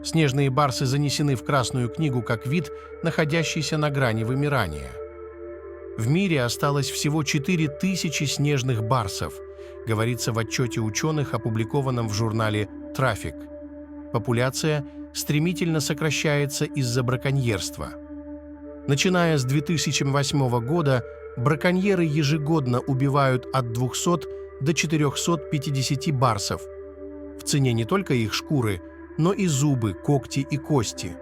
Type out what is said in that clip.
Снежные барсы занесены в Красную книгу как вид, находящийся на грани вымирания. В мире осталось всего 4000 снежных барсов, говорится в отчете ученых, опубликованном в журнале «Трафик». Популяция стремительно сокращается из-за браконьерства. Начиная с 2008 года браконьеры ежегодно убивают от 200 до 450 барсов. В цене не только их шкуры, но и зубы, когти и кости.